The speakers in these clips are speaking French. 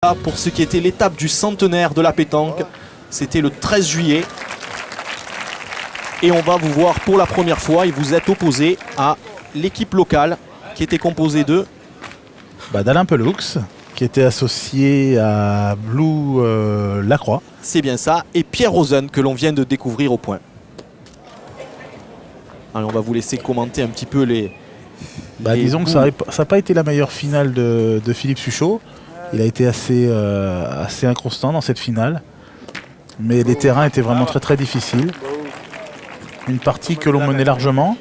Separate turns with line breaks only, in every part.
Là, pour ce qui était l'étape du centenaire de la pétanque, c'était le 13 juillet. Et on va vous voir pour la première fois et vous êtes opposé à l'équipe locale qui était composée de
d'Alain Pelloux, qui était associé à Blue Lacroix.
C'est bien ça, et Pierre Rosen que l'on vient de découvrir au point. Alors on va vous laisser commenter un petit peu les
disons que ça n'a pas été la meilleure finale de Philippe Suchot. Il a été assez inconstant dans cette finale. Mais les terrains étaient vraiment très très difficiles. Une partie que l'on menait largement.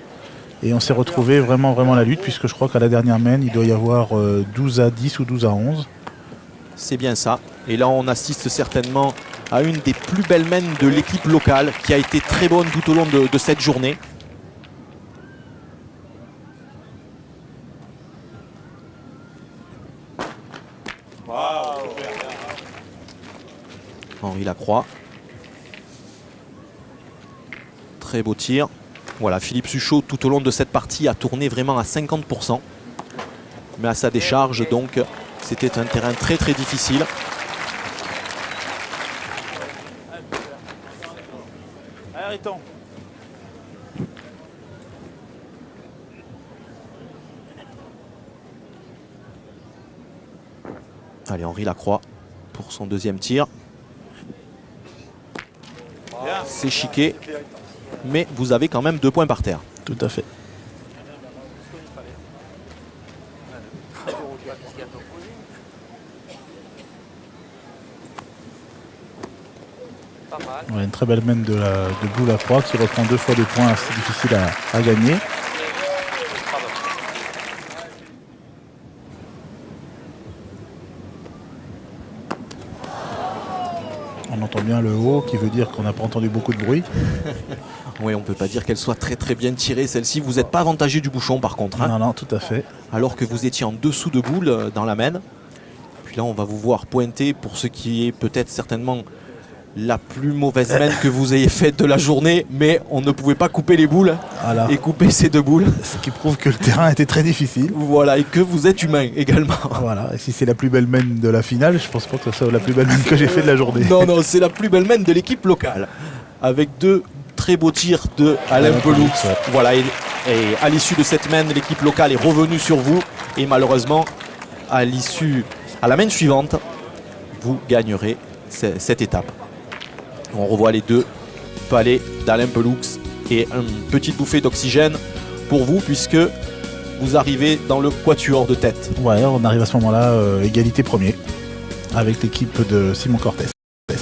Et on s'est retrouvé vraiment à la lutte, puisque je crois qu'à la dernière main, il doit y avoir 12 à 10 ou 12 à 11.
C'est bien ça. Et là, on assiste certainement à une des plus belles mains de l'équipe locale qui a été très bonne tout au long de cette journée. Henri Lacroix. Très beau tir. Voilà, Philippe Suchot tout au long de cette partie a tourné vraiment à 50%. Mais à sa décharge, donc, c'était un terrain très très difficile. Allez, Henri Lacroix pour son deuxième tir. C'est chiqué, mais vous avez quand même 2 points par terre.
Tout à fait. Ouais, une très belle main de Blue Lacroix qui reprend 2 fois des points assez difficiles à gagner. On entend bien le haut qui veut dire qu'on n'a pas entendu beaucoup de bruit.
Oui, on ne peut pas dire qu'elle soit très très bien tirée celle-ci. Vous n'êtes pas avantagé du bouchon par contre. Hein,
non, tout à fait.
Alors que vous étiez en dessous de boule dans la main. Puis là, on va vous voir pointer pour ce qui est peut-être certainement la plus mauvaise main que vous ayez faite de la journée. Mais on ne pouvait pas couper les boules et couper ces 2 boules.
Ce qui prouve que le terrain était très difficile.
Voilà, et que vous êtes humain également.
Voilà, et si c'est la plus belle main de la finale, je pense pas que ce soit la plus belle main que j'ai fait de la journée.
Non, c'est la plus belle main de l'équipe locale. Avec 2 très beaux tirs de Alain Pelloux. Ouais. Voilà, et à l'issue de cette main, l'équipe locale est revenue sur vous. Et malheureusement, à la main suivante, vous gagnerez cette étape. On revoit les 2 palets d'Alain Pelloux et une petite bouffée d'oxygène pour vous, puisque vous arrivez dans le quatuor de tête.
Ouais, on arrive à ce moment-là, égalité premier, avec l'équipe de Simon Cortés.